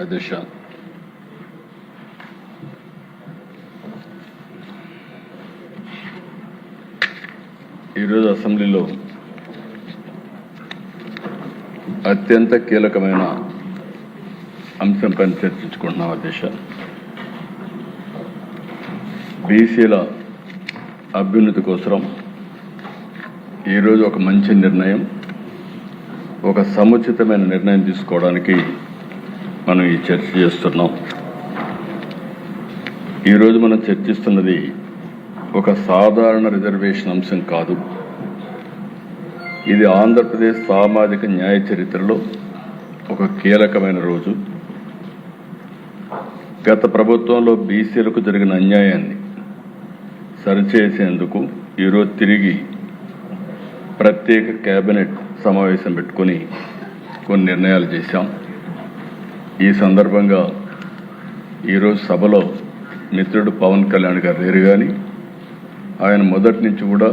అధ్యక్ష, ఈరోజు అసెంబ్లీలో అత్యంత కీలకమైన అంశంపై చర్చించుకుంటున్నాం. అధ్యక్ష, బీసీల అభ్యున్నతి కోసం ఈరోజు ఒక మంచి నిర్ణయం, ఒక సముచితమైన నిర్ణయం తీసుకోవడానికి మనం ఈ చర్చ చేస్తున్నాం. ఈరోజు మనం చర్చిస్తున్నది ఒక సాధారణ రిజర్వేషన్ అంశం కాదు. ఇది ఆంధ్రప్రదేశ్ సామాజిక న్యాయ చరిత్రలో ఒక కీలకమైన రోజు. గత ప్రభుత్వంలో బీసీలకు జరిగిన అన్యాయాన్ని సరిచేసేందుకు ఈరోజు తిరిగి ప్రత్యేక కేబినెట్ సమావేశం పెట్టుకొని కొన్ని నిర్ణయాలు చేశాం. ఈ సందర్భంగా ఈరోజు సభలో మిత్రుడు పవన్ కళ్యాణ్ గారు లేరు, కానీ ఆయన మొదటి నుంచి కూడా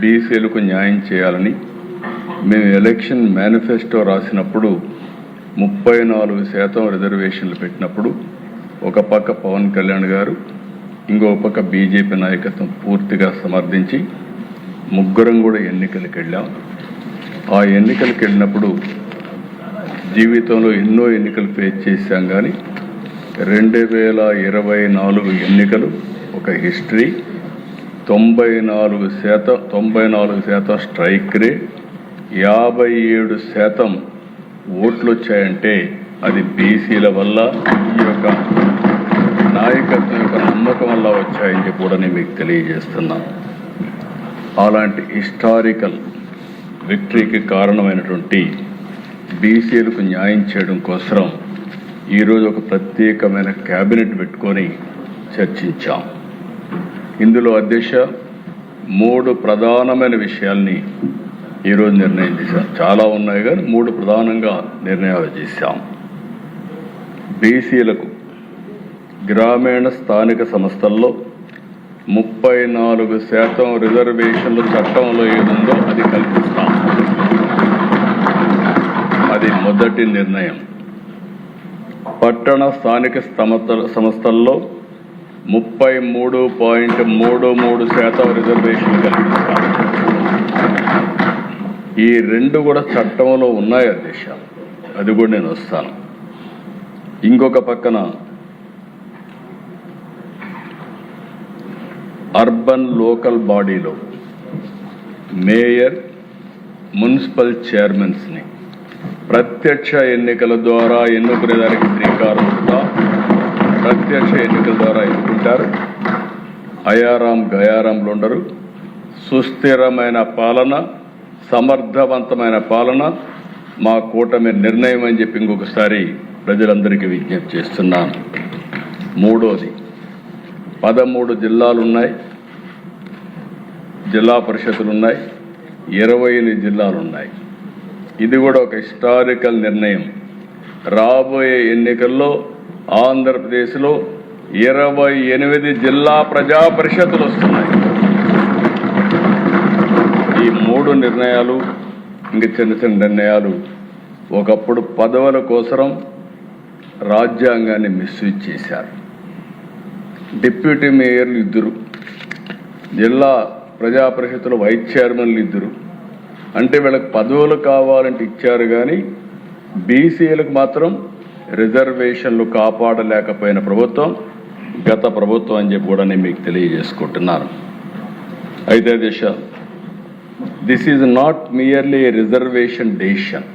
బీసీలకు న్యాయం చేయాలని మేము ఎలక్షన్ మేనిఫెస్టో రాసినప్పుడు 34% రిజర్వేషన్లు పెట్టినప్పుడు ఒక పక్క పవన్ కళ్యాణ్ గారు, ఇంకో పక్క బీజేపీ నాయకత్వం పూర్తిగా సమర్థించి ముగ్గురం కూడా ఎన్నికలకు వెళ్ళాం. ఆ ఎన్నికలకు వెళ్ళినప్పుడు జీవితంలో ఎన్నో ఎన్నికలు ఫేస్ చేశాం, కానీ 2024 ఎన్నికలు ఒక హిస్టరీ. 94% స్ట్రైక్ రేట్, 57% ఓట్లు వచ్చాయంటే అది బీసీల వల్ల, ఈ యొక్క నాయకత్వం యొక్క నమ్మకం వల్ల వచ్చాయని చెప్పి కూడా నేను మీకు తెలియజేస్తున్నాను. అలాంటి హిస్టారికల్ విక్టరీకి కారణమైనటువంటి బీసీలకు న్యాయం చేయడం కోసం ఈరోజు ఒక ప్రత్యేకమైన కేబినెట్ పెట్టుకొని చర్చించాం. ఇందులో అధ్యక్ష 3 ప్రధానమైన విషయాల్ని ఈరోజు నిర్ణయం చేశాం. చాలా ఉన్నాయి, కానీ 3 ప్రధానంగా నిర్ణయాలు చేశాం. బీసీలకు గ్రామీణ స్థానిక సంస్థల్లో 34% రిజర్వేషన్లు చట్టంలో ఏదుందో అది కల్పిస్తాం. అది మొదటి నిర్ణయం. పట్టణ స్థానిక సంస్థల్లో 33.33% రిజర్వేషన్లు కల్పిస్తాం. ఈ 2 కూడా చట్టంలో ఉన్నాయి అధ్యక్ష, అది కూడా నేను వస్తాను. ఇంకొక పక్కన అర్బన్ లోకల్ బాడీలో మేయర్, మున్సిపల్ చైర్మన్స్ని ప్రత్యక్ష ఎన్నికల ద్వారా ఎన్నుకునేదానికి శ్రీకారం చుడతాం. ప్రత్యక్ష ఎన్నికల ద్వారా ఎన్నుకుంటారు. అయారాం గయారాంలు ఉండరు. సుస్థిరమైన పాలన, సమర్థవంతమైన పాలన మా కూటమి నిర్ణయం అని చెప్పి ఇంకొకసారి ప్రజలందరికీ విజ్ఞప్తి చేస్తున్నాను. మూడోది, 13 జిల్లాలు ఉన్నాయి, జిల్లా పరిషత్తులు ఉన్నాయి, 28 జిల్లాలు ఉన్నాయి. ఇది కూడా ఒక హిస్టారికల్ నిర్ణయం. రాబోయే ఎన్నికల్లో ఆంధ్రప్రదేశ్లో 28 జిల్లా ప్రజా పరిషత్తులు వస్తున్నాయి. ఈ 3 నిర్ణయాలు, ఇంకా చిన్న చిన్న నిర్ణయాలు, ఒకప్పుడు పదవుల కోసం రాజ్యాంగాన్ని మిస్యూజ్ చేశారు. డిప్యూటీ మేయర్లు 2, జిల్లా ప్రజా పరిషత్తుల వైస్ చైర్మన్లు 2. అంటే వీళ్ళకి పదవులు కావాలంటే ఇచ్చారు, కానీ బీసీలకు మాత్రం రిజర్వేషన్లు కాపాడలేకపోయిన ప్రభుత్వం గత ప్రభుత్వం అని చెప్పి కూడా నేను మీకు తెలియజేసుకుంటున్నాను. అయితే this is not merely A reservation decision.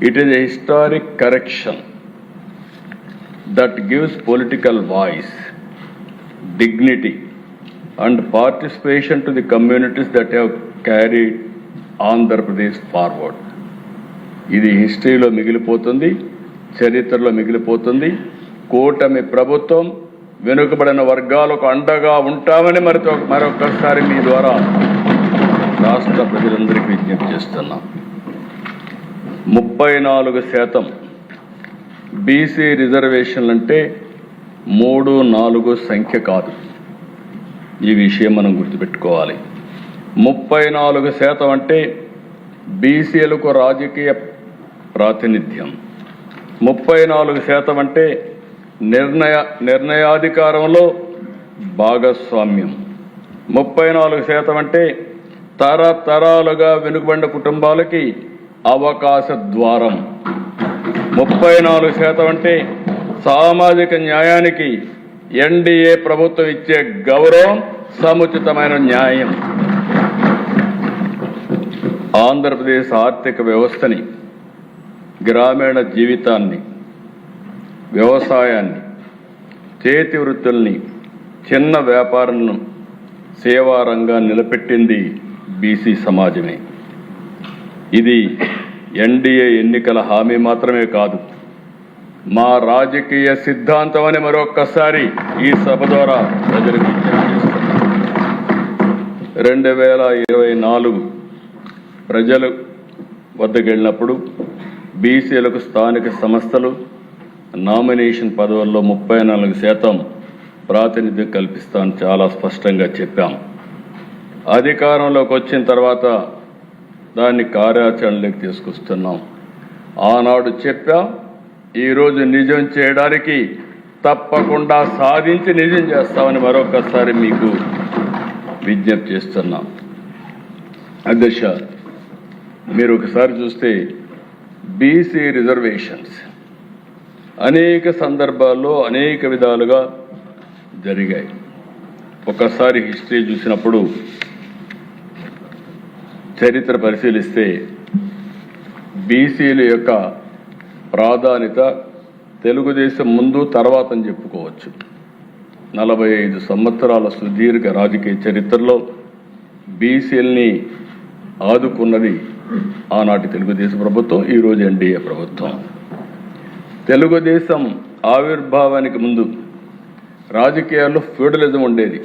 It is a historic correction that gives political voice, dignity and participation to the communities that have carried Andhra Pradesh forward. ఇది హిస్టరీలో మిగిలిపోతుంది, చరిత్రలో మిగిలిపోతుంది. కూటమి ప్రభుత్వం వెనుకబడిన వర్గాలకు అండగా ఉంటామని మరొకసారి మీ ద్వారా రాష్ట్ర ప్రజలందరికీ విజ్ఞప్తి చేస్తున్నాం. 34% బీసీ రిజర్వేషన్లు అంటే 3-4 సంఖ్య కాదు. ఈ విషయం మనం గుర్తుపెట్టుకోవాలి. 34% అంటే బీసీలకు రాజకీయ ప్రాతినిధ్యం, 34% అంటే నిర్ణయాధికారంలో భాగస్వామ్యం. 34% అంటే తరతరాలుగా వెనుకబడిన కుటుంబాలకి అవకాశ ద్వారం. 34% అంటే సామాజిక న్యాయానికి ఎన్డీఏ ప్రభుత్వం ఇచ్చే గౌరవం, సముచితమైన న్యాయం. ఆంధ్రప్రదేశ్ ఆర్థిక వ్యవస్థని, గ్రామీణ జీవితాన్ని, వ్యవసాయాన్ని, చేతి వృత్తుల్ని, చిన్న వ్యాపారాలను, సేవా రంగాన్ని నిలబెట్టింది బీసీ సమాజమే. ఇది ఎన్డీఏ ఎన్నికల హామీ మాత్రమే కాదు, మా రాజకీయ సిద్ధాంతం అని మరొక్కసారి ఈ సభ ద్వారా ప్రజలకు విజ్ఞప్తి చేస్తున్నాను. 2024 ప్రజలు వద్దకు వెళ్ళినప్పుడు బీసీలకు స్థానిక సంస్థలు నామినేషన్ పదవుల్లో 34% ప్రాతినిధ్యం కల్పిస్తామని చాలా స్పష్టంగా చెప్పాం. అధికారంలోకి వచ్చిన తర్వాత దాన్ని కార్యాచరణలోకి తీసుకొస్తున్నాం. ఆనాడు చెప్పాం, ఈరోజు నిజం చేయడానికి తప్పకుండా సాధించి నిజం చేస్తామని మరొకసారి మీకు విజ్ఞప్తి చేస్తున్నాం. అధ్యక్ష, మీరు ఒకసారి చూస్తే బీసీ రిజర్వేషన్స్ అనేక సందర్భాల్లో అనేక విధాలుగా జరిగాయి. ఒకసారి హిస్టరీ చూసినప్పుడు, చరిత్ర పరిశీలిస్తే బీసీల యొక్క ప్రాధాన్యత తెలుగుదేశం ముందు తర్వాత అని చెప్పుకోవచ్చు. 45 సంవత్సరాల సుదీర్ఘ రాజకీయ చరిత్రలో బీసీలని ఆదుకున్నది ఆనాటి తెలుగుదేశం ప్రభుత్వం, ఈరోజు ఎన్డీఏ ప్రభుత్వం. తెలుగుదేశం ఆవిర్భావానికి ముందు రాజకీయాల్లో ఫ్యూడలిజం ఉండేది.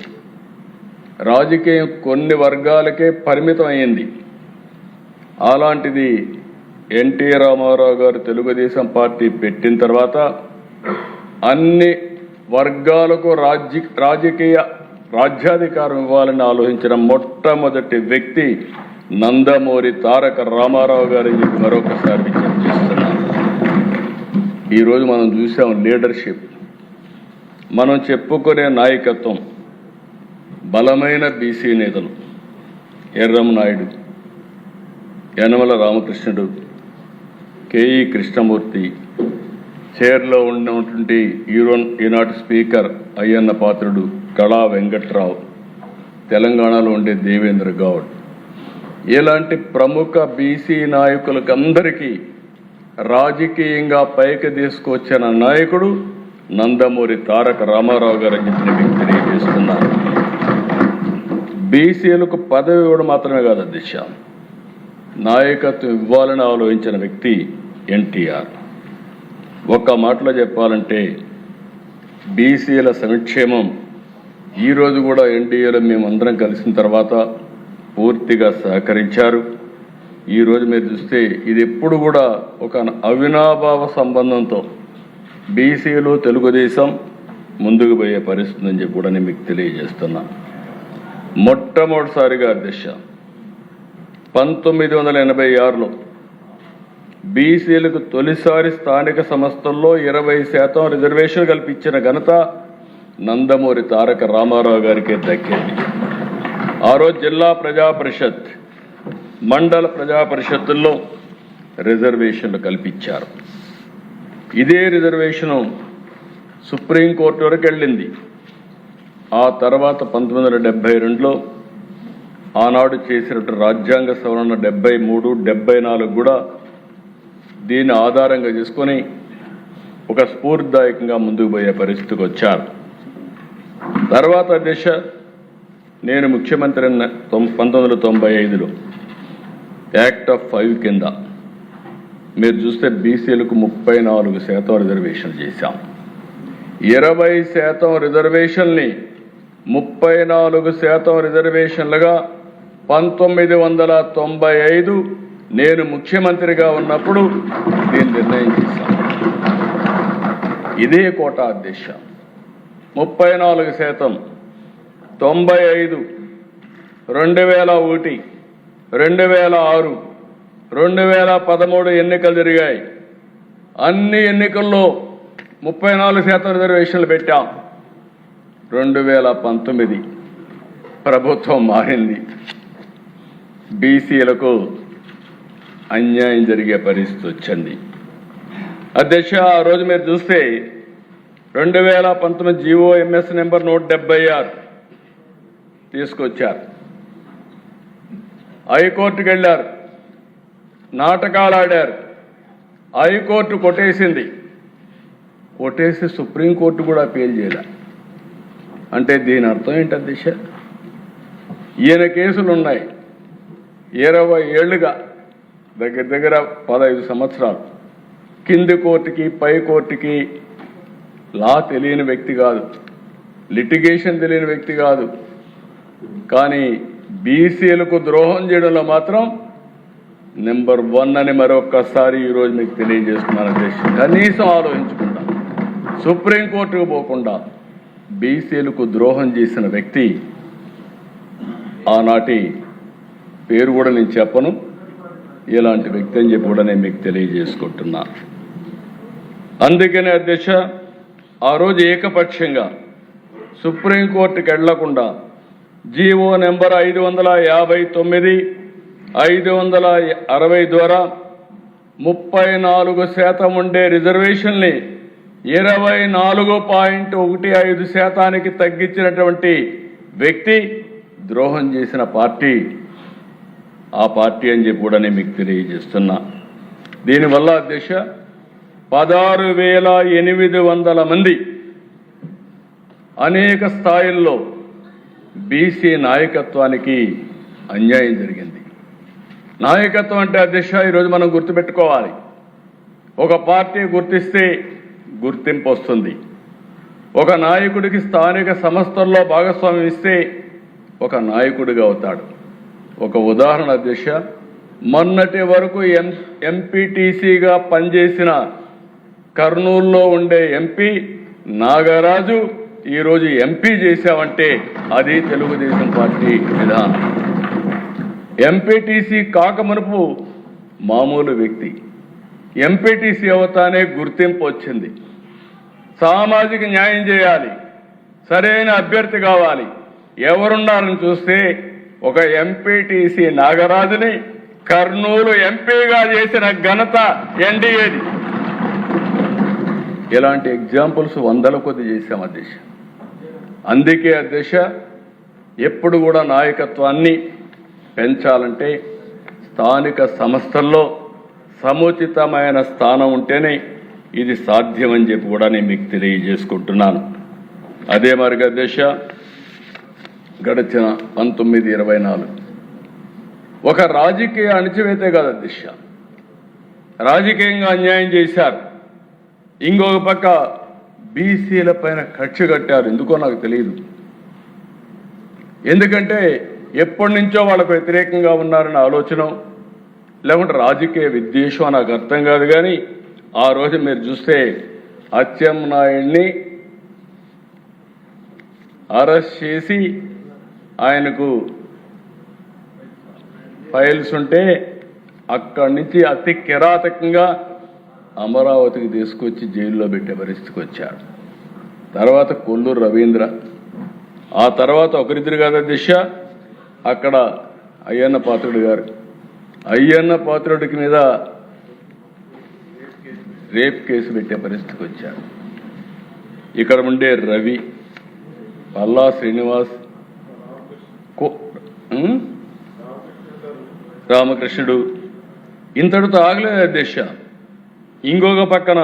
రాజకీయం కొన్ని వర్గాలకే పరిమితం అయ్యింది. అలాంటిది ఎన్టీ రామారావు గారు తెలుగుదేశం పార్టీ పెట్టిన తర్వాత అన్ని వర్గాలకు రాజ్యాధికారం ఇవ్వాలని ఆలోచించిన మొట్టమొదటి వ్యక్తి నందమూరి తారక రామారావు గారు చెప్పి మరొకసారి విజ్ఞప్తి చేస్తున్నాను. ఈరోజు మనం చూసాం లీడర్షిప్, మనం చెప్పుకునే నాయకత్వం, బలమైన బీసీ నేతలు ఎర్రంనాయుడు, యనమల రామకృష్ణుడు, కేఈ కృష్ణమూర్తి, చైర్లో ఉన్నటువంటి ఈనాటి స్పీకర్ అయ్యన్న పాత్రుడు, కళా వెంకట్రావు, తెలంగాణలో ఉండే దేవేంద్ర గౌడ్, ఇలాంటి ప్రముఖ బీసీ నాయకులకు అందరికీ రాజకీయంగా పైకి తీసుకొచ్చిన నాయకుడు నందమూరి తారక రామారావు గారు అని చెప్పిన వ్యక్తి తెలియజేస్తున్నారు. బీసీలకు పదవి ఇవ్వడం మాత్రమే కాదు అధ్యక్ష, నాయకత్వం ఇవ్వాలని ఆలోచించిన వ్యక్తి ఎన్టీఆర్. ఒక్క మాటలో చెప్పాలంటే బీసీల సంక్షేమం ఈరోజు కూడా ఎన్డీఏలో మేమందరం కలిసిన తర్వాత పూర్తిగా సహకరించారు. ఈరోజు మీరు చూస్తే ఇది ఎప్పుడు కూడా ఒక అవినాభావ సంబంధంతో బీసీలు తెలుగుదేశం ముందుకు పోయే పరిస్థితి అని చెప్పి కూడా నేను మీకు తెలియజేస్తున్నా. మొట్టమొదటిసారిగా అధ్యక్ష 1986లో బీసీలకు తొలిసారి స్థానిక సంస్థల్లో 20% రిజర్వేషన్ కల్పించిన ఘనత నందమూరి తారక రామారావు గారికి దక్కింది. ఆ రోజు జిల్లా ప్రజా పరిషత్, మండల ప్రజా పరిషత్తుల్లో రిజర్వేషన్లు కల్పించారు. ఇదే రిజర్వేషను సుప్రీంకోర్టు వరకు వెళ్ళింది. ఆ తర్వాత 1972లో ఆనాడు చేసినట్టు రాజ్యాంగ సవరణ 73, 74 కూడా దీన్ని ఆధారంగా చేసుకొని ఒక స్ఫూర్తిదాయకంగా ముందుకు పోయే పరిస్థితికి వచ్చారు. తర్వాత దిశ నేను ముఖ్యమంత్రి 1995లో యాక్ట్ ఆఫ్ 5 కింద మీరు చూస్తే బీసీలకు 34% రిజర్వేషన్ చేశాం. 20% రిజర్వేషన్ని 34% రిజర్వేషన్లుగా 1995 నేను ముఖ్యమంత్రిగా ఉన్నప్పుడు దీన్ని నిర్ణయం చేశాను. ఇదే కోటా అధ్యక్ష 34%, 95, 2001, 2006, 2013 ఎన్నికలు జరిగాయి. అన్ని ఎన్నికల్లో 34% రిజర్వేషన్లు పెట్టాం. 2019 ప్రభుత్వం మారింది. బీసీలకు అన్యాయం జరిగే పరిస్థితి వచ్చింది. అధ్యక్ష, ఆ రోజు మీరు చూస్తే 2019 జీఓఎంఎస్ నెంబర్ 176 తీసుకొచ్చారు. హైకోర్టుకు వెళ్ళారు, నాటకాలు ఆడారు. హైకోర్టు కొట్టేసింది. కొట్టేసి సుప్రీంకోర్టు కూడా అపీల్ చేయలే. అంటే దీని అర్థం ఏంటి అధ్యక్ష? ఈయన కేసులు ఉన్నాయి 20 ఏళ్లుగా, దగ్గర దగ్గర 15 సంవత్సరాలు. కింది కోర్టుకి పై కోర్టుకి లా తెలియని వ్యక్తి కాదు, లిటిగేషన్ తెలియని వ్యక్తి కాదు. కానీ బీసీలకు ద్రోహం చేయడంలో మాత్రం నెంబర్ 1 అని మరొక్కసారి ఈరోజు మీకు తెలియజేస్తున్నాను అధ్యక్ష. కనీసం ఆలోచించకుండా, సుప్రీంకోర్టుకు పోకుండా బీసీలకు ద్రోహం చేసిన వ్యక్తి, ఆనాటి పేరు కూడా నేను చెప్పను, ఇలాంటి వ్యక్తి అని చెప్పి కూడా నేను మీకు తెలియజేసుకుంటున్నా. అందుకనే అధ్యక్ష, ఆ రోజు ఏకపక్షంగా సుప్రీంకోర్టుకు వెళ్లకుండా జీవో నెంబర్ 559, 560 ద్వారా 34% ఉండే రిజర్వేషన్ని 24.15% తగ్గించినటువంటి వ్యక్తి ద్రోహం చేసిన పార్టీ ఆ పార్టీ అని చెప్పి కూడా నేను మీకు తెలియజేస్తున్నా. దీనివల్ల అధ్యక్ష 16,800 మంది అనేక స్థాయిల్లో బీసీ నాయకత్వానికి అన్యాయం జరిగింది. నాయకత్వం అంటే అధ్యక్ష ఈరోజు మనం గుర్తుపెట్టుకోవాలి. ఒక పార్టీ గుర్తిస్తే గుర్తింపు వస్తుంది. ఒక నాయకుడికి స్థానిక సంస్థల్లో భాగస్వామ్యం ఇస్తే ఒక నాయకుడిగా అవుతాడు. ఒక ఉదాహరణ అధ్యక్ష, మొన్నటి వరకు ఎంపీటీసీగా పనిచేసిన కర్నూలులో ఉండే ఎంపీ నాగరాజు ఈరోజు ఎంపీ చేశామంటే అది తెలుగుదేశం పార్టీ విధానం. ఎంపీటీసీ కాకమునుపు మామూలు వ్యక్తి, ఎంపీటీసీ అవుతానే గుర్తింపు వచ్చింది. సామాజిక న్యాయం చేయాలి, సరైన అభ్యర్థి కావాలి, ఎవరున్నారని చూస్తే ఒక ఎంపీటీసీ నాగరాజుని కర్నూలు ఎంపీగా చేసిన ఘనత ఎన్డీఏది. ఇలాంటి ఎగ్జాంపుల్స్ 100ల కొద్ది చేశాం అధ్యక్ష. అందుకే అధ్యక్ష, ఎప్పుడు కూడా నాయకత్వాన్ని పెంచాలంటే స్థానిక సంస్థల్లో సముచితమైన స్థానం ఉంటేనే ఇది సాధ్యమని చెప్పి కూడా నేను మీకు తెలియజేసుకుంటున్నాను. అదే మరిగా అధ్యక్ష, గడిచిన 1924 ఒక రాజకీయ అణచివేతే కాదు అధ్యక్ష, రాజకీయంగా అన్యాయం చేశారు. ఇంకొక పక్క బీసీల పైన కక్ష కట్టారు. ఎందుకో నాకు తెలియదు. ఎందుకంటే ఎప్పటి నుంచో వాళ్ళకు వ్యతిరేకంగా ఉన్నారన్న ఆలోచన, లేకుంటే రాజకీయ విద్వేషం నాకు అర్థం కాదు. కానీ ఆ రోజు మీరు చూస్తే అచ్చెన్నాయుడిని అరెస్ట్ చేసి ఆయనకు ఫైల్స్ ఉంటే అక్కడి నుంచి అతి కిరాతకంగా అమరావతికి తీసుకొచ్చి జైల్లో పెట్టే పరిస్థితికి వచ్చారు. తర్వాత కొల్లూరు రవీంద్ర, ఆ తర్వాత ఒకరిద్దరు కాదు దిశ, అక్కడ అయ్యన్న పాత్రుడు గారు, అయ్యన్న పాత్రుడికి మీద రేప్ కేసు పెట్టే పరిస్థితికి వచ్చారు. ఇక్కడ ఉండే రవి, పల్లా శ్రీనివాస్, రామకృష్ణుడు, ఇంతటితో ఆగలేదు అధ్యక్ష. ఇంకొక పక్కన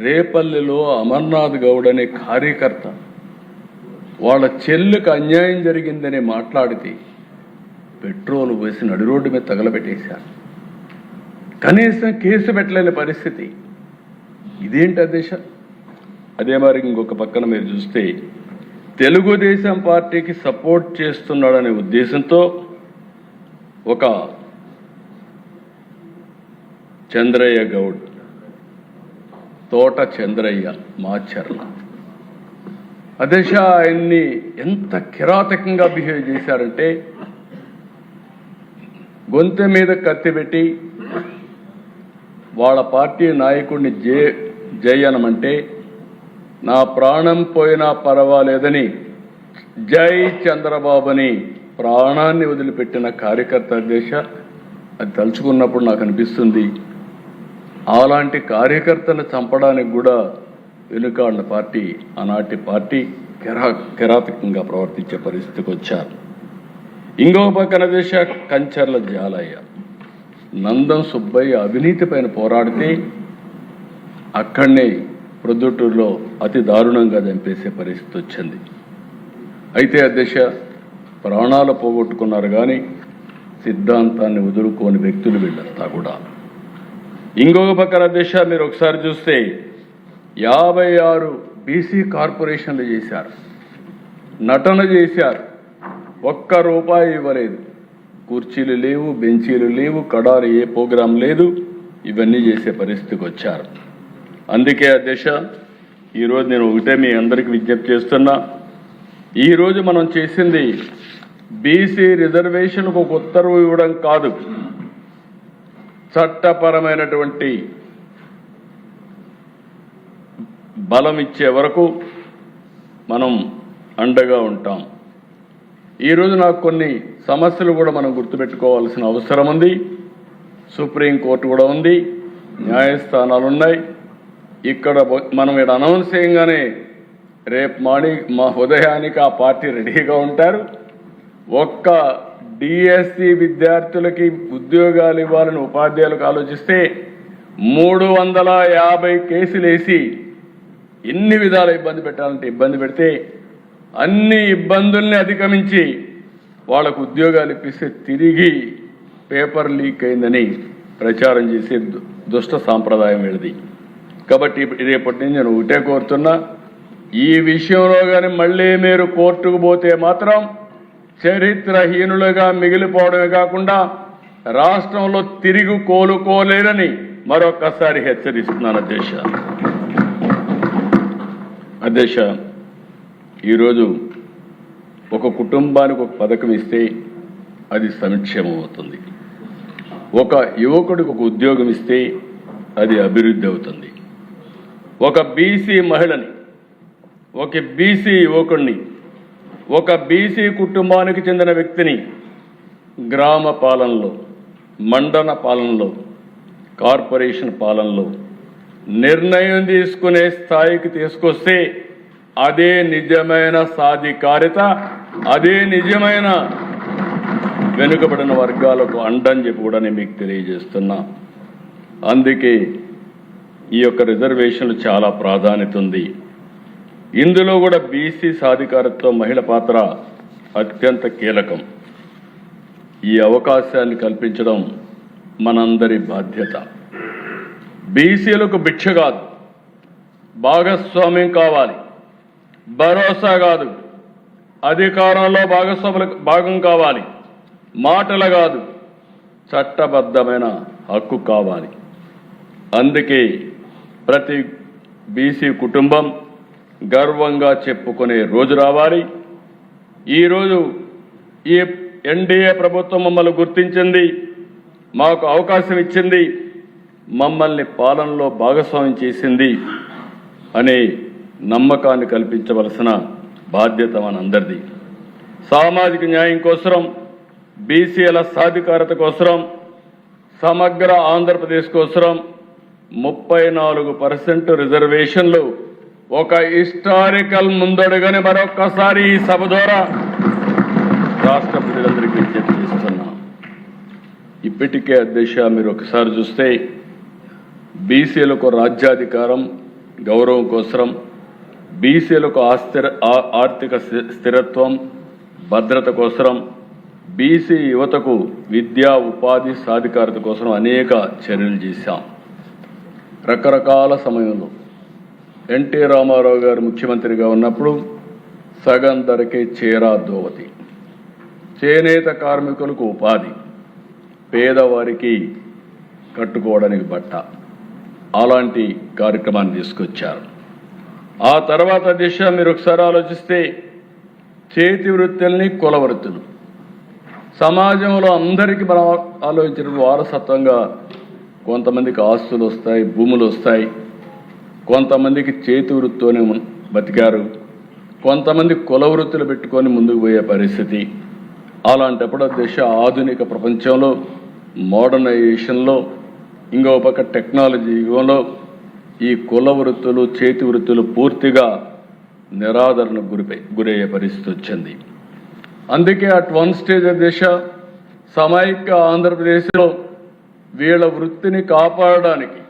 రేపల్లిలో అమర్నాథ్ గౌడ్ అనే కార్యకర్త వాళ్ళ చెల్లికి అన్యాయం జరిగిందని మాట్లాడితే పెట్రోల్ వేసి నడి రోడ్డు మీద తగలబెట్టేశారు. కనీసం కేసు పెట్టలేని పరిస్థితి. ఇదేంటి అధ్యక్ష? అదే మరి ఇంకొక పక్కన మీరు చూస్తే తెలుగుదేశం పార్టీకి సపోర్ట్ చేస్తున్నాడనే ఉద్దేశంతో ఒక చంద్రయ్య గౌడ్, తోట చంద్రయ్య మాచర్ల అధ్యక్ష, ఆయన్ని ఎంత కిరాతకంగా బిహేవ్ చేశారంటే గొంతె మీద కత్తి పెట్టి వాళ్ళ పార్టీ నాయకుడిని జై అనమంటే నా ప్రాణం పోయినా పర్వాలేదని జై చంద్రబాబుని ప్రాణాన్ని వదిలిపెట్టిన కార్యకర్త దేశ అది తలుచుకున్నప్పుడు నాకు అనిపిస్తుంది అలాంటి కార్యకర్తను చంపడానికి కూడా వెనుకాడిన పార్టీ ఆనాటి పార్టీ కిరాతకంగా ప్రవర్తించే పరిస్థితికి వచ్చారు. ఇంకో పక్కన దేశ కంచర్ల జాలయ్య నందం సుబ్బయ్య అవినీతి పైన పోరాడితే అక్కడనే ప్రొద్దుటూరులో అతి దారుణంగా చంపేసే పరిస్థితి వచ్చింది. అయితే అధ్యక్ష ప్రాణాలు పోగొట్టుకున్నారు కానీ సిద్ధాంతాన్ని వదులుకోని వ్యక్తులు వీళ్ళంతా కూడా. ఇంకొక పక్కన అధ్యక్ష మీరు ఒకసారి చూస్తే 56 బీసీ కార్పొరేషన్లు చేశారు, నటన చేశారు, ఒక్క రూపాయి ఇవ్వలేదు, కుర్చీలు లేవు, బెంచీలు లేవు, కడారు ఏ ప్రోగ్రాం లేదు, ఇవన్నీ చేసే పరిస్థితికి వచ్చారు. అందుకే అధ్యక్ష ఈరోజు నేను ఒకటే మీ అందరికీ విజ్ఞప్తి చేస్తున్నా, ఈరోజు మనం చేసింది బీసీ రిజర్వేషన్కు ఒక ఉత్తర్వు ఇవ్వడం కాదు, చట్టపరమైనటువంటి బలం ఇచ్చే వరకు మనం అండగా ఉంటాం. ఈరోజు నాకు కొన్ని సమస్యలు కూడా మనం గుర్తుపెట్టుకోవాల్సిన అవసరం ఉంది. సుప్రీంకోర్టు కూడా ఉంది, న్యాయస్థానాలు ఉన్నాయి. ఇక్కడ మనం ఇక్కడ అనౌన్స్ చేయగానే రేపు మార్నింగ్ మా ఉదయానికి ఆ పార్టీ రెడీగా ఉంటారు. ఒక్క డిఎస్సి విద్యార్థులకి ఉద్యోగాలు ఇవ్వాలని ఉపాధ్యాయులకు ఆలోచిస్తే 350 కేసులు వేసి ఎన్ని విధాల ఇబ్బంది పెట్టాలంటే ఇబ్బంది పెడితే అన్ని ఇబ్బందుల్ని అధిగమించి వాళ్ళకు ఉద్యోగాలు ఇప్పిస్తే తిరిగి పేపర్ లీక్ అయిందని ప్రచారం చేసే దుష్ట సాంప్రదాయం వెళ్ళది. కాబట్టి రేపటి నుంచి నేను ఒకటే కోరుతున్నా, ఈ విషయంలో కానీ మళ్ళీ మీరు కోర్టుకు పోతే మాత్రం చరిత్రహీనులుగా మిగిలిపోవడమే కాకుండా రాష్ట్రంలో తిరిగి కోలుకోలేరని మరొకసారి హెచ్చరిస్తున్నాను అధ్యక్ష. ఈరోజు ఒక కుటుంబానికి ఒక పథకం ఇస్తే అది సంక్షేమం అవుతుంది, ఒక యువకుడికి ఒక ఉద్యోగం ఇస్తే అది అభివృద్ధి అవుతుంది. ఒక బీసీ మహిళని, ఒక బీసీ యువకుడిని, ఒక బీసీ కుటుంబానికి చెందిన వ్యక్తిని గ్రామ పాలనలో, మండల పాలనలో, కార్పొరేషన్ పాలనలో నిర్ణయం తీసుకునే స్థాయికి తీసుకొస్తే అదే నిజమైన సాధికారిత, అదే నిజమైన వెనుకబడిన వర్గాలకు అండని చెప్పి కూడా నేను మీకు తెలియజేస్తున్నా. అందుకే ఈ యొక్క రిజర్వేషన్లు చాలా ప్రాధాన్యత ఉంది. ఇందులో కూడా బీసీ సాధికారతతో మహిళ పాత్ర అత్యంత కీలకం. ఈ అవకాశాన్ని కల్పించడం మనందరి బాధ్యత. బీసీలకు భిక్ష కాదు, భాగస్వామ్యం కావాలి. భరోసా కాదు, అధికారంలో భాగం కావాలి. మాటలు కాదు, చట్టబద్ధమైన హక్కు కావాలి. అందుకే ప్రతి బీసీ కుటుంబం గర్వంగా చెప్పుకునే రోజు రావాలి. ఈరోజు ఈ ఎన్డీఏ ప్రభుత్వం మమ్మల్ని గుర్తించింది, మాకు అవకాశం ఇచ్చింది, మమ్మల్ని పాలనలో భాగస్వామ్యం చేసింది అనే నమ్మకాన్ని కల్పించవలసిన బాధ్యత మనందరిది. సామాజిక న్యాయం కోసం, బీసీల సాధికారత కోసం, సమగ్ర ఆంధ్రప్రదేశ్ కోసం 34% రిజర్వేషన్లు ఒక హిస్టారికల్ ముందడుగని మరొక్కసారి ఈ సభ ద్వారా రాష్ట్ర ప్రజలందరికీ విజ్ఞప్తి చేస్తున్నా. ఇప్పటికే అధ్యక్ష మీరు ఒకసారి చూస్తే బీసీలకు రాజ్యాధికారం, గౌరవం కోసం, బీసీలకు ఆర్థిక స్థిరత్వం, భద్రత కోసం, బీసీ యువతకు విద్యా ఉపాధి సాధికారత కోసం అనేక చర్యలు చేశాం. రకరకాల సమయంలో ఎన్టీ రామారావు గారు ముఖ్యమంత్రిగా ఉన్నప్పుడు సగం ధరకే చీర దోవతి, చేనేత కార్మికులకు ఉపాధి, పేదవారికి కట్టుకోవడానికి బట్ట, అలాంటి కార్యక్రమాన్ని తీసుకొచ్చారు. ఆ తర్వాత దిశ మీరు ఒకసారి ఆలోచిస్తే చేతి వృత్తుల్ని, కుల వృత్తులు సమాజంలో అందరికీ మనం ఆలోచించిన వారసత్వంగా కొంతమందికి ఆస్తులు వస్తాయి, భూములు వస్తాయి, కొంతమందికి చేతి వృత్తితోనే బతికారు, కొంతమంది కుల వృత్తులు పెట్టుకొని ముందుకు పోయే పరిస్థితి. అలాంటప్పుడు దేశ ఆధునిక ప్రపంచంలో మోడర్నైజేషన్లో ఇంకో పక్క టెక్నాలజీ యుగంలో ఈ కుల వృత్తులు చేతి వృత్తులు పూర్తిగా నిరాదరణకు గురయ్యే పరిస్థితి వచ్చింది. అందుకే అట్ వన్ స్టేజ్ దేశ సమైక్య ఆంధ్రప్రదేశ్లో వీళ్ళ వృత్తిని కాపాడడానికి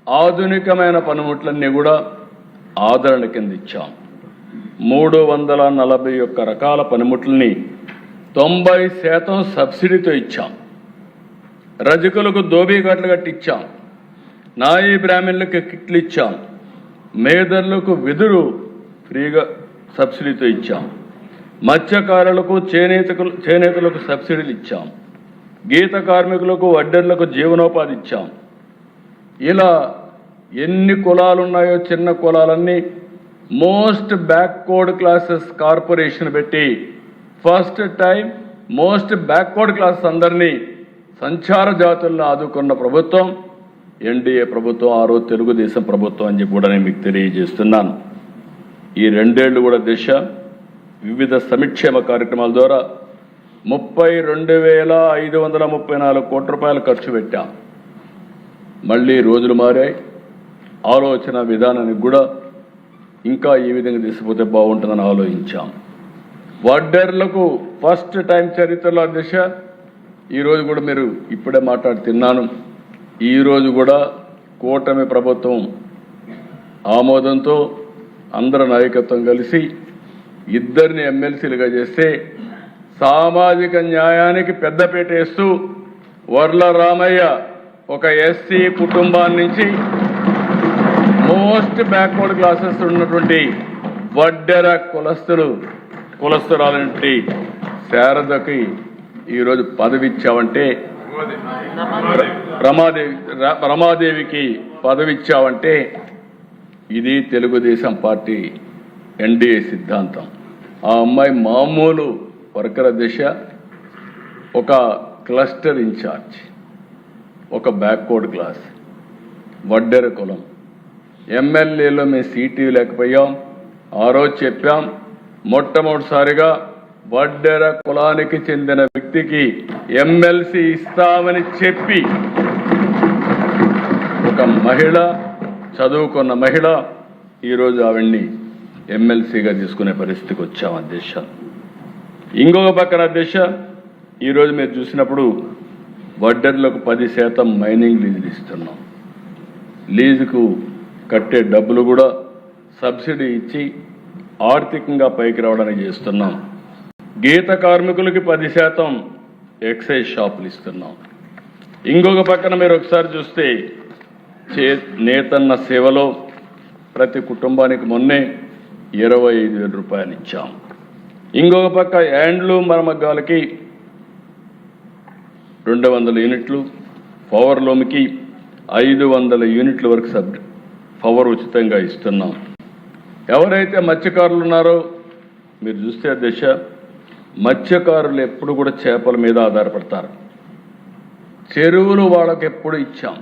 ఆధునికమైన పనిముట్లన్నీ కూడా ఆదరణ కింద ఇచ్చాం. 341 రకాల పనిముట్లని 90% సబ్సిడీతో ఇచ్చాం. రజకులకు దోబీ కట్లు కట్టించాం, నాయీ బ్రాహ్మణులకు కిట్లు ఇచ్చాం, మేదర్లకు వెదురు ఫ్రీగా సబ్సిడీతో ఇచ్చాం, మత్స్యకారులకు చేనేతలకు సబ్సిడీలు ఇచ్చాం, గీత కార్మికులకు వడ్డర్లకు జీవనోపాధి ఇచ్చాం. ఇలా ఎన్ని కులాలు ఉన్నాయో చిన్న కులాలన్నీ మోస్ట్ బ్యాక్వర్డ్ క్లాసెస్ కార్పొరేషన్ పెట్టి first time most backward classes అందరినీ సంచార జాతులను ఆదుకున్న ప్రభుత్వం ఎన్డీఏ ప్రభుత్వం, ఆ రోజు తెలుగుదేశం ప్రభుత్వం అని చెప్పి కూడా నేను మీకు తెలియజేస్తున్నాను. ఈ 2 ఏళ్లు కూడా దేశ వివిధ సంక్షేమ కార్యక్రమాల ద్వారా 32,534 కోట్ల రూపాయలు ఖర్చు పెట్టాం. మళ్ళీ రోజులు మారాయి, ఆలోచన విధానానికి కూడా ఇంకా ఈ విధంగా తీసుకుపోతే బాగుంటుందని ఆలోచించాం. వడ్డర్లకు ఫస్ట్ టైం చరిత్రలో దిశ ఈరోజు కూడా మీరు ఇప్పుడే మాట్లాడుతున్నాను. ఈరోజు కూడా కూటమి ప్రభుత్వం ఆమోదంతో అందరి నాయకత్వం కలిసి 2 ఎమ్మెల్సీలుగా చేస్తే సామాజిక న్యాయానికి పెద్దపీట వేస్తూ వర్ల రామయ్య ఒక ఎస్సీ కుటుంబాన్ని నుంచి మోస్ట్ బ్యాక్వర్డ్ క్లాసెస్ ఉన్నటువంటి వడ్డెర కులస్తురాలంటి శారదకి ఈరోజు పదవి ఇచ్చావంటే, రమాదేవికి పదవి ఇచ్చావంటే ఇది తెలుగుదేశం పార్టీ ఎన్డీఏ సిద్ధాంతం. ఆ అమ్మాయి మామూలు వర్కర్ దిశ, ఒక క్లస్టర్ ఇన్ఛార్జ్, ఒక బ్యాక్వర్డ్ క్లాస్ వడ్డెర కులం. ఎమ్మెల్యేలో మేము సీటు లేకపోయాం. ఆ రోజు చెప్పాం, మొట్టమొదటిసారిగా వడ్డెర కులానికి చెందిన వ్యక్తికి ఎమ్మెల్సీ ఇస్తామని చెప్పి ఒక మహిళ, చదువుకున్న మహిళ, ఈరోజు ఆవిడ్ని ఎమ్మెల్సీగా తీసుకునే పరిస్థితికి వచ్చాం అధ్యక్ష. ఇంకొక పక్కన అధ్యక్ష, ఈరోజు మీరు చూసినప్పుడు వడ్డర్లకు 10% మైనింగ్ లీజులు ఇస్తున్నాం. లీజుకు కట్టే డబ్బులు కూడా సబ్సిడీ ఇచ్చి ఆర్థికంగా పైకి రావడానికి చేస్తున్నాం. గీత కార్మికులకి 10% ఎక్సైజ్ షాపులు ఇస్తున్నాం. ఇంకొక పక్కన మీరు ఒకసారి చూస్తే నేతన్న సేవలో ప్రతి కుటుంబానికి మొన్నే 25,000 రూపాయలు ఇచ్చాం. ఇంకొక పక్క హ్యాండ్లూమ్ మరమగ్గాలకి 200 యూనిట్లు, పవర్ లూమ్కి 500 యూనిట్ల వరకు పవర్ ఉచితంగా ఇస్తున్నాం. ఎవరైతే మత్స్యకారులు ఉన్నారో మీరు చూస్తే దిశ, మత్స్యకారులు ఎప్పుడు కూడా చేపల మీద ఆధారపడతారు. చెరువులు వాళ్ళకి ఎప్పుడు ఇచ్చాం.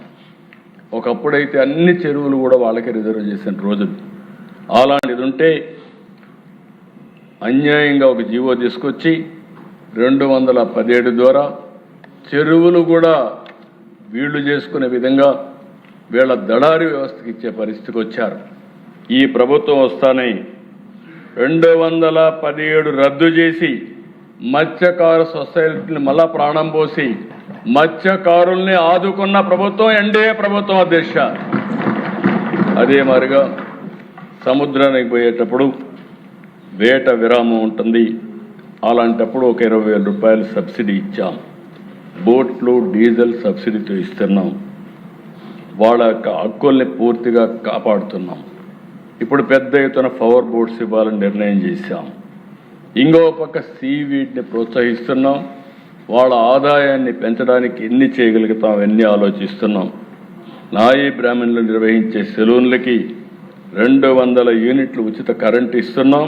ఒకప్పుడైతే అన్ని చెరువులు కూడా వాళ్ళకి రిజర్వ్ చేసిన రోజులు. అలాంటిది ఉంటే అన్యాయంగా ఒక జీవో తీసుకొచ్చి 217 ద్వారా చెరువులు కూడా వీళ్లు చేసుకునే విధంగా వీళ్ళ దళారీ వ్యవస్థకి ఇచ్చే పరిస్థితికి వచ్చారు. ఈ ప్రభుత్వం వస్తానే 217 రద్దు చేసి మత్స్యకార సొసైటీని మళ్ళా ప్రాణం పోసి మత్స్యకారుల్ని ఆదుకున్న ప్రభుత్వం ఎన్డీఏ ప్రభుత్వం అధ్యక్ష. అదే మాదిరిగా సముద్రానికి పోయేటప్పుడు వేట విరామం ఉంటుంది. అలాంటప్పుడు ఒక 20,000 రూపాయలు సబ్సిడీ ఇచ్చాం. బోట్లు డీజిల్ సబ్సిడీతో ఇస్తున్నాం. వాళ్ళ యొక్క హక్కుల్ని పూర్తిగా కాపాడుతున్నాం. ఇప్పుడు పెద్ద ఎత్తున పవర్ బోట్స్ ఇవ్వాలని నిర్ణయం చేశాం. ఇంకో పక్క సీవీడ్ని ప్రోత్సహిస్తున్నాం. వాళ్ళ ఆదాయాన్ని పెంచడానికి ఎన్ని చేయగలుగుతాం అవన్నీ ఆలోచిస్తున్నాం. నాయీ బ్రాహ్మణులు నిర్వహించే సెలూన్లకి 200 యూనిట్లు ఉచిత కరెంటు ఇస్తున్నాం.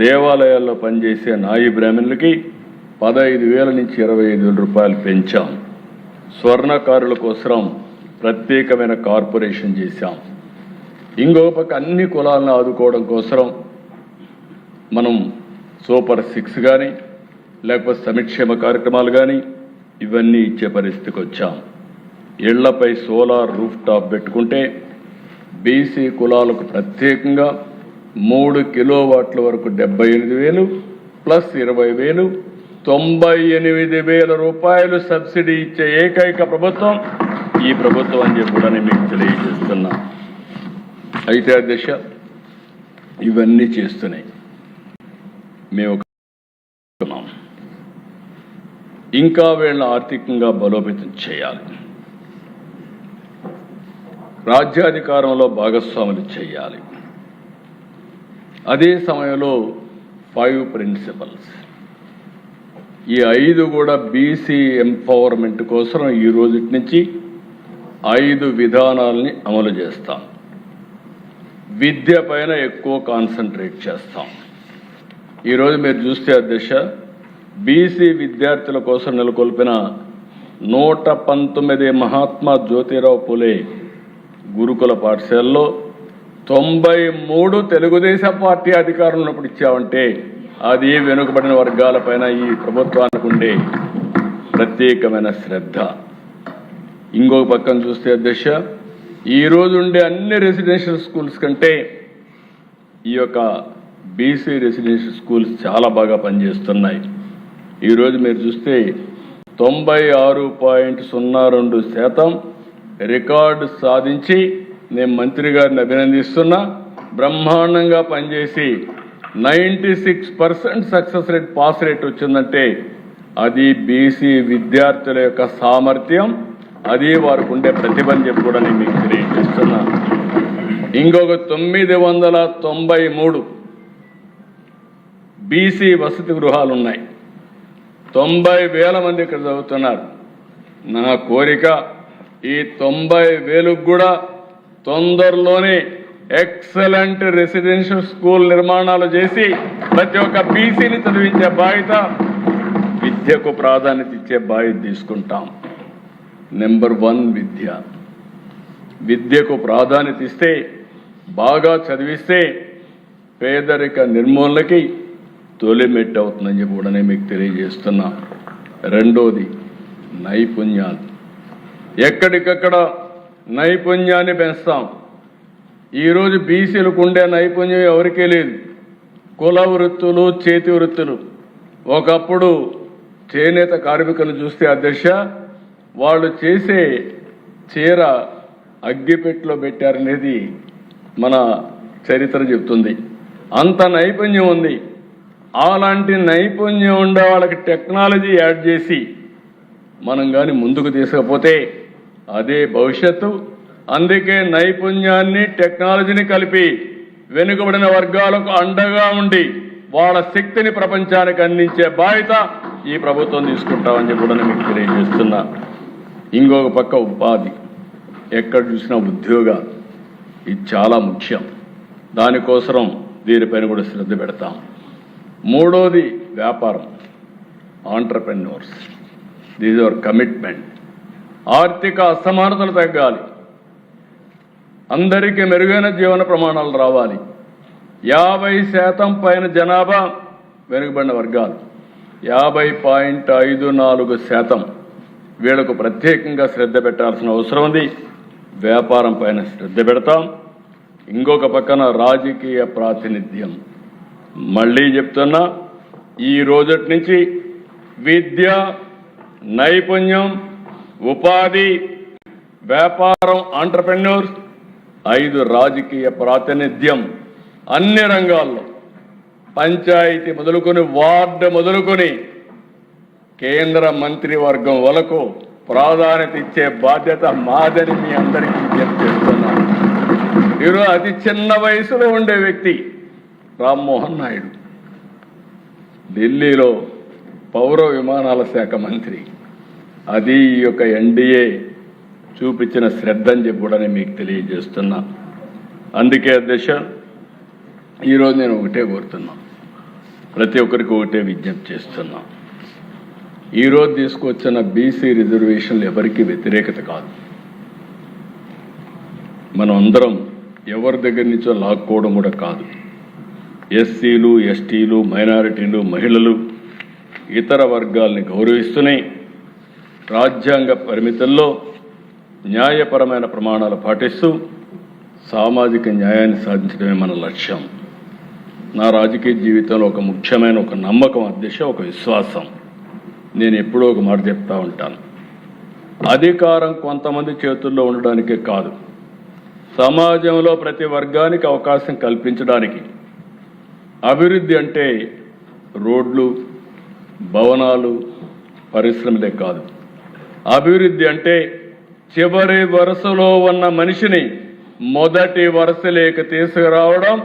దేవాలయాల్లో పనిచేసే నాయీ బ్రాహ్మణులకి 15,000 నుంచి 25,000 రూపాయలు పెంచాం. స్వర్ణకారుల కోసం ప్రత్యేకమైన కార్పొరేషన్ చేశాం. ఇంకో పక్క అన్ని కులాలను ఆదుకోవడం కోసం మనం సూపర్ 6 కానీ లేకపోతే సంక్షేమ కార్యక్రమాలు కానీ ఇవన్నీ ఇచ్చే పరిస్థితికి వచ్చాం. ఇళ్లపై సోలార్ రూఫ్ టాప్ పెట్టుకుంటే బీసీ కులాలకు ప్రత్యేకంగా 3 కిలోవాట్ల వరకు 78,000 ప్లస్ 20,000 98,000 రూపాయలు సబ్సిడీ ఇచ్చే ఏకైక ప్రభుత్వం ఈ ప్రభుత్వం అని చెప్పి కూడా మీకు తెలియజేస్తున్నా. అయితే అధ్యక్ష, ఇవన్నీ చేస్తున్నాయి మేము ఇంకా వీళ్ళని ఆర్థికంగా బలోపేతం చేయాలి, రాజ్యాధికారంలో భాగస్వాములు చేయాలి. అదే సమయంలో 5 ప్రిన్సిపల్స్, ఈ 5 కూడా బీసీ ఎంపవర్మెంట్ కోసం ఈ రోజు నుంచి 5 విధానాలని అమలు చేస్తాం. విద్య పైన ఎక్కువ కాన్సన్ట్రేట్ చేస్తాం. ఈరోజు మీరు చూస్తే అధ్యక్ష, బీసీ విద్యార్థుల కోసం నెలకొల్పిన 119 మహాత్మా జ్యోతిరావు పూలే గురుకుల పాఠశాలలో 93 తెలుగుదేశం పార్టీ అధికారంలో ఉన్నప్పుడు ఇచ్చామంటే అది వెనుకబడిన వర్గాలపైన ఈ ప్రభుత్వానికి ఉండే ప్రత్యేకమైన శ్రద్ధ. ఇంకొక పక్కన చూస్తే అధ్యక్ష, ఈరోజు ఉండే అన్ని రెసిడెన్షియల్ స్కూల్స్ కంటే ఈ యొక్క బీసీ రెసిడెన్షియల్ స్కూల్స్ చాలా బాగా పనిచేస్తున్నాయి. ఈరోజు మీరు చూస్తే 96.02% రికార్డు సాధించి నేను మంత్రి గారిని అభినందిస్తున్నా. బ్రహ్మాండంగా పనిచేసి 96% సక్సెస్ రేట్, పాస్ రేట్ వచ్చిందంటే అది బీసీ విద్యార్థుల యొక్క సామర్థ్యం, అది వారికి ఉండే ప్రతిభ అని చెప్పి కూడా నేను మీకు తెలియజేస్తున్నా. ఇంకొక 993 బీసీ వసతి గృహాలు ఉన్నాయి. 90,000 మంది ఇక్కడ చదువుతున్నారు. నా కోరిక ఈ 90,000 కూడా తొందరలోనే ఎక్సలెంట్ రెసిడెన్షియల్ స్కూల్ నిర్మాణాలు చేసి ప్రతి ఒక్క బీసీని చదివించే బాధ్యత, విద్యకు ప్రాధాన్యత ఇచ్చే బాధ్యత తీసుకుంటాం. నెంబర్ 1 విద్య. విద్యకు ప్రాధాన్యత ఇస్తే, బాగా చదివిస్తే పేదరిక నిర్మూలనకి తొలిమెట్టు అవుతుందని చెప్పి కూడా నేను మీకు తెలియజేస్తున్నా. రెండోది నైపుణ్యాలు. ఎక్కడికక్కడ నైపుణ్యాన్ని పెంచుతాం. ఈరోజు బీసీలకు ఉండే నైపుణ్యం ఎవరికీ లేదు. కుల వృత్తులు, చేతి వృత్తులు. ఒకప్పుడు చేనేత కార్మికులు చూస్తే అధ్యక్ష, వాళ్ళు చేసే చీర అగ్గిపెట్టెలో పెట్టారనేది మన చరిత్ర చెప్తుంది. అంత నైపుణ్యం ఉంది. అలాంటి నైపుణ్యం ఉండే వాళ్ళకి టెక్నాలజీ యాడ్ చేసి మనం కానీ ముందుకు తీసుకపోతే అదే భవిష్యత్తు. అందుకే నైపుణ్యాన్ని, టెక్నాలజీని కలిపి వెనుకబడిన వర్గాలకు అండగా ఉండి వాళ్ళ శక్తిని ప్రపంచానికి అందించే బాధ్యత ఈ ప్రభుత్వం తీసుకుంటామని చెప్పి కూడా మీకు తెలియజేస్తున్నా. ఇంకొక పక్క ఉపాధి. ఎక్కడ చూసినా ఉద్యోగాలు, ఇది చాలా ముఖ్యం. దానికోసం దీనిపైన కూడా శ్రద్ధ పెడతాం. మూడోది వ్యాపారం, ఆంటర్ప్రెన్యూర్స్. These our commitment. ఆర్థిక అసమానతలు తగ్గాలి, అందరికీ మెరుగైన జీవన ప్రమాణాలు రావాలి. 50% పైన జనాభా వెనుకబడిన వర్గాలు, 50.54% వీళ్లకు ప్రత్యేకంగా శ్రద్ధ పెట్టాల్సిన అవసరం ఉంది. వ్యాపారం పైన శ్రద్ధ పెడతాం. ఇంకొక పక్కన రాజకీయ ప్రాతినిధ్యం. మళ్ళీ చెప్తున్నా, ఈ రోజటి నుంచి విద్య, నైపుణ్యం, ఉపాధి, వ్యాపారం, ఆంటర్ప్రెన్యూర్స్, 5 రాజకీయ ప్రాతినిధ్యం అన్ని రంగాల్లో, పంచాయతీ మొదలుకొని, వార్డు మొదలుకొని కేంద్ర మంత్రివర్గం వరకు ప్రాధాన్యత ఇచ్చే బాధ్యత మాదని మీ అందరికీ విజ్ఞప్తి చేస్తున్నాను. ఈరోజు అతి చిన్న వయసులో ఉండే వ్యక్తి రామ్మోహన్ నాయుడు, ఢిల్లీలో పౌర విమానాల శాఖ మంత్రి. అది ఈ యొక్క ఎన్డీఏ చూపించిన శ్రద్ధ అని చెప్పి కూడా నేను మీకు తెలియజేస్తున్నా. అందుకే అధ్యక్ష, ఈరోజు నేను ఒకటే కోరుతున్నా, ప్రతి ఒక్కరికి ఒకటే విజ్ఞప్తి చేస్తున్నా. ఈరోజు తీసుకొచ్చిన బీసీ రిజర్వేషన్లు ఎవరికి వ్యతిరేకత కాదు. మనం అందరం ఎవరి దగ్గర నుంచో లాక్కోవడం కూడా కాదు. ఎస్సీలు, ఎస్టీలు, మైనారిటీలు, మహిళలు, ఇతర వర్గాల్ని గౌరవిస్తూనే రాజ్యాంగ పరిమితుల్లో న్యాయపరమైన ప్రమాణాలు పాటిస్తూ సామాజిక న్యాయాన్ని సాధించడమే మన లక్ష్యం. నా రాజకీయ జీవితంలో ఒక ముఖ్యమైన ఒక నమ్మకం, అధ్యక్ష, ఒక విశ్వాసం. నేను ఎప్పుడో ఒక మాట చెప్తా ఉంటాను. అధికారం కొంతమంది చేతుల్లో ఉండడానికే కాదు, సమాజంలో ప్రతి వర్గానికి అవకాశం కల్పించడానికి. అభివృద్ధి అంటే రోడ్లు, భవనాలు, పరిశ్రమలే కాదు. అభివృద్ధి అంటే చివరి వరుసలో ఉన్న మనిషిని మొదటి వరుసలోకి తీసుకురావడం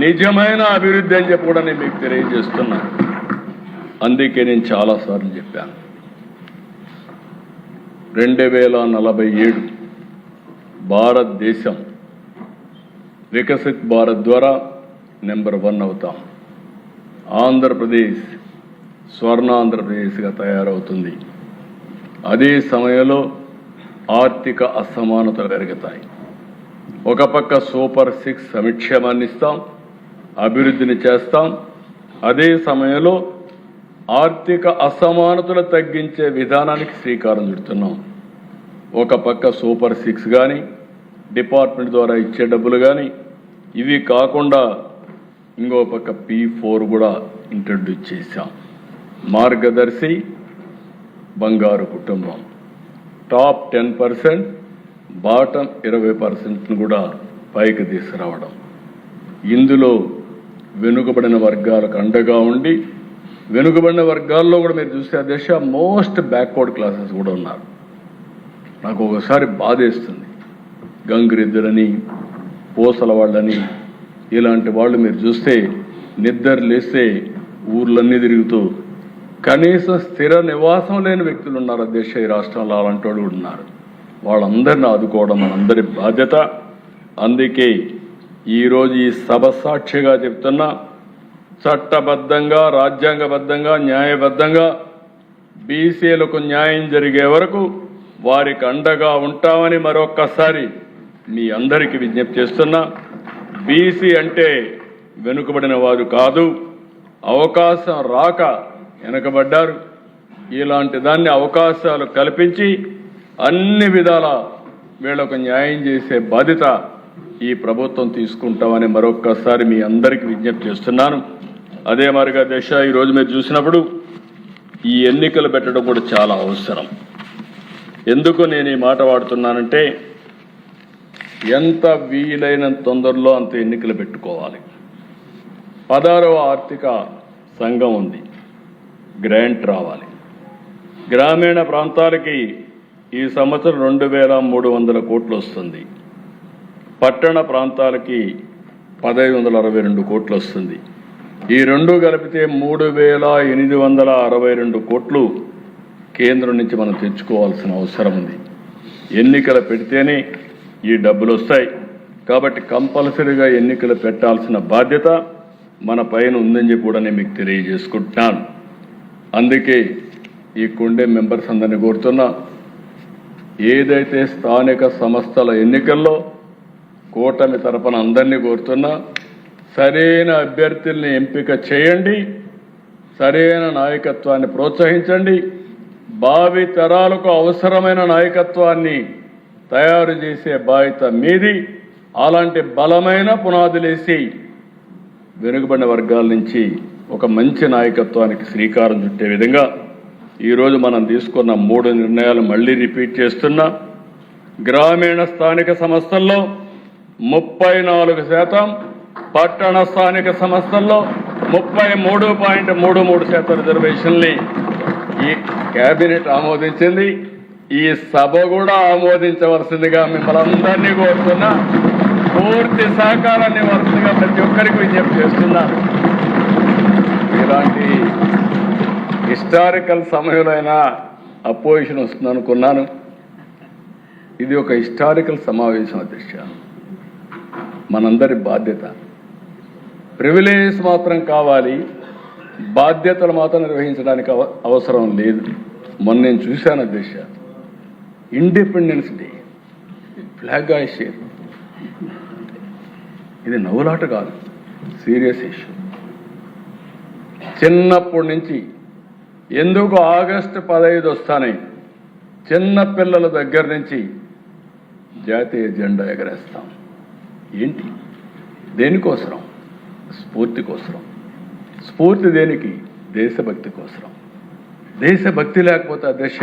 నిజమైన అభివృద్ధి అని చెప్పి కూడా నేను మీకు తెలియజేస్తున్నాను. అందుకే నేను చాలాసార్లు చెప్పాను, 2047 భారతదేశం వికసిత్ భారత్ ద్వారా నెంబర్ 1 అవుతాం. ఆంధ్రప్రదేశ్ స్వర్ణాంధ్రప్రదేశ్గా తయారవుతుంది. అదే సమయంలో ఆర్థిక అసమానతలు పెరుగుతాయి. ఒక పక్క సూపర్ 6 సంక్షేమాన్ని ఇస్తాం, అభివృద్ధిని చేస్తాం. అదే సమయంలో ఆర్థిక అసమానతలు తగ్గించే విధానానికి శ్రీకారం చుడుతున్నాం. ఒక పక్క సూపర్ 6 కానీ, డిపార్ట్మెంట్ ద్వారా ఇచ్చే డబ్బులు కానీ, ఇవి కాకుండా ఇంకో పక్క P4 కూడా ఇంట్రడ్యూస్ చేశాం. మార్గదర్శి, బంగారు కుటుంబం, టాప్ 10%, బాటం 20% కూడా పైకి తీసుకురావడం. ఇందులో వెనుకబడిన వర్గాలకు అండగా ఉండి, వెనుకబడిన వర్గాల్లో కూడా మీరు చూస్తే అధ్యక్ష మోస్ట్ బ్యాక్వర్డ్ క్లాసెస్ కూడా ఉన్నారు. నాకు ఒకసారి బాధేస్తుంది. గంగిరెద్దులని, పోసల వాళ్ళని, ఇలాంటి వాళ్ళు మీరు చూస్తే నిద్ర లేస్తే ఊర్లన్నీ తిరుగుతూ కనీసం స్థిర నివాసం లేని వ్యక్తులు ఉన్నారు అధ్యక్ష. ఈ రాష్ట్రంలో అలాంటి వాళ్ళు ఉన్నారు. వాళ్ళందరినీ ఆదుకోవడం మనందరి బాధ్యత. అందుకే ఈరోజు ఈ సభ సాక్షిగా చెప్తున్నా, చట్టబద్ధంగా, రాజ్యాంగబద్ధంగా, న్యాయబద్ధంగా బీసీలకు న్యాయం జరిగే వరకు వారికి అండగా ఉంటామని మరొక్కసారి మీ అందరికీ విజ్ఞప్తి చేస్తున్నా. బీసీ అంటే వెనుకబడిన వారు కాదు, అవకాశం రాక వెనుకబడ్డారు. ఇలాంటి దాన్ని అవకాశాలు కల్పించి అన్ని విధాల వీళ్లకు న్యాయం చేసే బాధ్యత ఈ ప్రభుత్వం తీసుకుంటామని మరొక్కసారి మీ అందరికీ విజ్ఞప్తి చేస్తున్నాను. అదే మరిగా దశ ఈరోజు మీరు చూసినప్పుడు ఈ ఎన్నికలు పెట్టడం కూడా చాలా అవసరం. ఎందుకు నేను ఈ మాట వాడుతున్నానంటే, ఎంత వీలైనంత తొందరలో అంత ఎన్నికలు పెట్టుకోవాలి. 16వ ఆర్థిక సంఘం ఉంది, గ్రాంట్ రావాలి. గ్రామీణ ప్రాంతాలకి ఈ సంవత్సరం 2300 కోట్లు వస్తుంది. పట్టణ ప్రాంతాలకి 1562 కోట్లు వస్తుంది. ఈ రెండు కలిపితే 3862 కోట్లు కేంద్రం నుంచి మనం తెచ్చుకోవాల్సిన అవసరం ఉంది. ఎన్నికలు పెడితేనే ఈ డబ్బులు వస్తాయి. కాబట్టి కంపల్సరీగా ఎన్నికలు పెట్టాల్సిన బాధ్యత మన పైన ఉందని చెప్పి కూడా నేను మీకు తెలియజేసుకుంటున్నాను. అందుకే ఈ కుండే మెంబర్స్ అందరినీ కోరుతున్నా, ఏదైతే స్థానిక సంస్థల ఎన్నికల్లో కూటమి తరపున అందరినీ కోరుతున్నా, సరైన అభ్యర్థుల్ని ఎంపిక చేయండి, సరైన నాయకత్వాన్ని ప్రోత్సహించండి, భావి తరాలకు అవసరమైన నాయకత్వాన్ని తయారు చేసే బాధ్యత మీది. అలాంటి బలమైన పునాదులేసి వెనుకబడిన వర్గాల నుంచి ఒక మంచి నాయకత్వానికి శ్రీకారం చుట్టే విధంగా ఈరోజు మనం తీసుకున్న 3 నిర్ణయాలు మళ్ళీ రిపీట్ చేస్తున్నా. గ్రామీణ స్థానిక సంస్థల్లో 34%, పట్టణ స్థానిక సంస్థల్లో 33.33% రిజర్వేషన్ని ఈ కేబినెట్ ఆమోదించింది. ఈ సభ కూడా ఆమోదించవలసిందిగా మిమ్మల్ని అందరినీ కోరుతున్నా. పూర్తి సహకారాన్ని వలసిందిగా ప్రతి ఒక్కరికి విజ్ఞప్తి చేస్తున్నాను. ఇలాంటి హిస్టారికల్ సమయంలో అయినా అపోజిషన్ వస్తుందనుకున్నాను. ఇది ఒక హిస్టారికల్ సమావేశం అధ్యక్ష. మనందరి బాధ్యత. ప్రివిలేజ్ మాత్రం కావాలి, బాధ్యతలు మాత్రం నిర్వహించడానికి అవసరం లేదు. మొన్న నేను చూశాను అధ్యక్ష, ఇండిపెండెన్స్ డే ఫ్లాగ్ హాయిస్టర్, ఇది నవ్వులాట కాదు, సీరియస్ ఇష్యూ. చిన్నప్పటి నుంచి ఎందుకు ఆగస్టు 15 వస్తానే చిన్న పిల్లల దగ్గర నుంచి జాతీయ జెండా ఎగరేస్తాం. ఏంటి? దేనికోసరం? స్ఫూర్తి కోసరం. స్ఫూర్తి దేనికి? దేశభక్తి కోసరం. దేశభక్తి లేకపోతే అధ్యక్ష,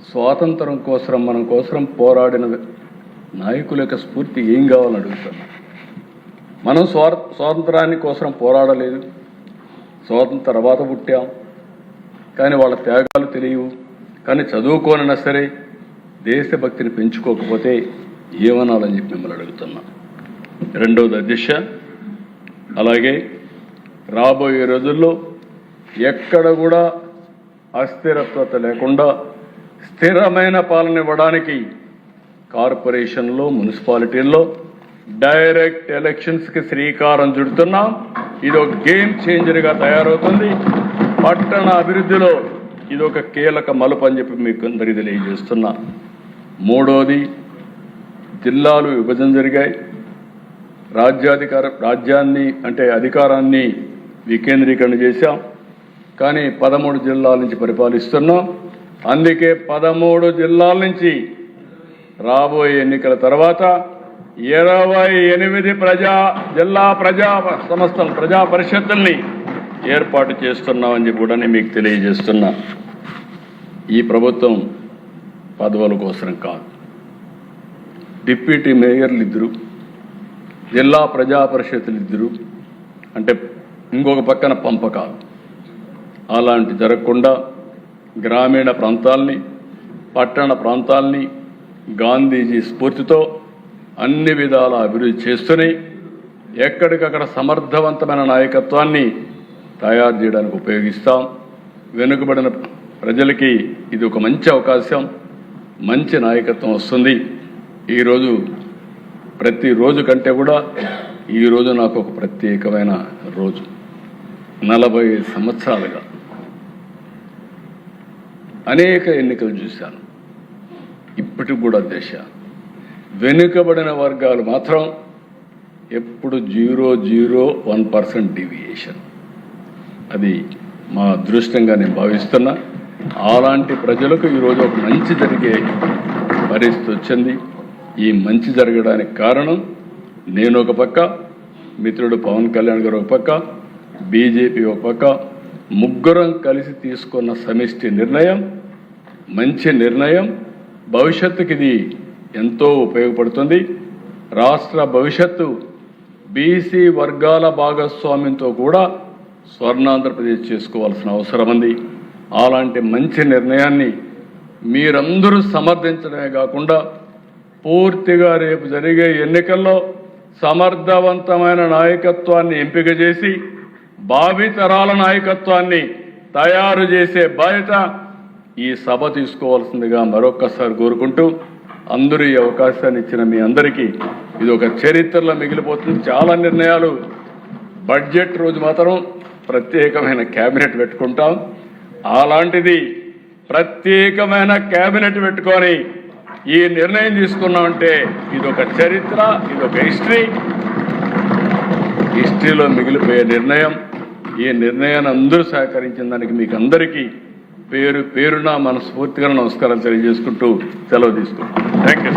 స్వాతంత్రం కోసరం మన కోసరం పోరాడిన నాయకుల యొక్క స్ఫూర్తి ఏం కావాలని అడుగుతున్నాం. మనం స్వాతంత్రాన్ని కోసరం పోరాడలేదు, స్వాతంత్ర తర్వాత పుట్టాం, కానీ వాళ్ళ త్యాగాలు తెలియవు. కానీ చదువుకోనైనా సరే దేశభక్తిని పెంచుకోకపోతే ఏమనాలని చెప్పి మిమ్మల్ని అడుగుతున్నా. రెండవది అధ్యక్ష, అలాగే రాబోయే రోజుల్లో ఎక్కడ కూడా అస్థిరత్వత లేకుండా స్థిరమైన పాలన ఇవ్వడానికి కార్పొరేషన్లో, మున్సిపాలిటీల్లో డైరెక్ట్ ఎలక్షన్స్కి శ్రీకారం చుడుతున్నాం. ఇది ఒక గేమ్ చేంజర్గా తయారవుతుంది. పట్టణ అభివృద్ధిలో ఇది ఒక కీలక మలుపు అని చెప్పి మీకు అందరికీ తెలియజేస్తున్నా. మూడోది, జిల్లాలు విభజన జరిగాయి. రాజ్యాన్ని అంటే అధికారాన్ని వికేంద్రీకరణ చేశాం, కానీ 13 జిల్లాల నుంచి పరిపాలిస్తున్నాం. అందుకే 13 జిల్లాల నుంచి రాబోయే ఎన్నికల తర్వాత 28 జిల్లా ప్రజా సంస్థలు, ప్రజా పరిషత్తుల్ని ఏర్పాటు చేస్తున్నామని చెప్పి కూడా మీకు తెలియజేస్తున్నా. ఈ ప్రభుత్వం పదవుల కోసం కాదు, డిప్యూటీ మేయర్లు 2, జిల్లా ప్రజా పరిషత్తులు 2, అంటే ఇంకొక పక్కన పంపకాలు. అలాంటి జరగకుండా గ్రామీణ ప్రాంతాల్ని, పట్టణ ప్రాంతాల్ని గాంధీజీ స్ఫూర్తితో అన్ని విధాల అభివృద్ధి చేస్తూనే ఎక్కడికక్కడ సమర్థవంతమైన నాయకత్వాన్ని తయారు చేయడానికి ఉపయోగిస్తాం. వెనుకబడిన ప్రజలకి ఇది ఒక మంచి అవకాశం, మంచి నాయకత్వం వస్తుంది. ఈరోజు ప్రతిరోజు కంటే కూడా ఈరోజు నాకు ఒక ప్రత్యేకమైన రోజు. 40 సంవత్సరాలుగా అనేక ఎన్నికలు చూశాను. ఇప్పటికి కూడా దేశ వెనుకబడిన వర్గాలు మాత్రం ఎప్పుడు 0.01% డీవియేషన్. అది మా అదృష్టంగా నేను భావిస్తున్నా. అలాంటి ప్రజలకు ఈరోజు ఒక మంచి జరిగే పరిస్థితి వచ్చింది. ఈ మంచి జరగడానికి కారణం నేను ఒక పక్క, మిత్రుడు పవన్ కళ్యాణ్ గారు ఒక పక్క, బీజేపీ ఒక పక్క, ముగ్గురం కలిసి తీసుకున్న సమిష్టి నిర్ణయం, మంచి నిర్ణయం. భవిష్యత్తుకి ఇది ఎంతో ఉపయోగపడుతుంది. రాష్ట్ర భవిష్యత్తు బీసీ వర్గాల భాగస్వామ్యంతో కూడా స్వర్ణాంధ్రప్రదేశ్ చేసుకోవాల్సిన అవసరం ఉంది. అలాంటి మంచి నిర్ణయాన్ని మీరందరూ సమర్థించడమే కాకుండా పూర్తిగా రేపు జరిగే ఎన్నికల్లో సమర్థవంతమైన నాయకత్వాన్ని ఎంపిక చేసి భావితరాల నాయకత్వాన్ని తయారు చేసే బాధ్యత ఈ సభ తీసుకోవాల్సిందిగా మరొక్కసారి కోరుకుంటూ, అందరూ ఈ అవకాశాన్ని ఇచ్చిన మీ అందరికీ ఇది ఒక చరిత్రలో మిగిలిపోతుంది. చాలా నిర్ణయాలు, బడ్జెట్ రోజు మాత్రం ప్రత్యేకమైన క్యాబినెట్ పెట్టుకుంటాం. అలాంటిది ప్రత్యేకమైన క్యాబినెట్ పెట్టుకొని ఈ నిర్ణయం తీసుకున్నామంటే ఇది ఒక చరిత్ర, ఇది ఒక హిస్టరీలో మిగిలిపోయే నిర్ణయం. ఈ నిర్ణయాన్ని అందరూ సహకరించిన దానికి మీకు అందరికీ పేరున మనస్ఫూర్తిగా నమస్కారాలు తెలియజేసుకుంటూ సెలవు తీసుకుంటాం. Thank you.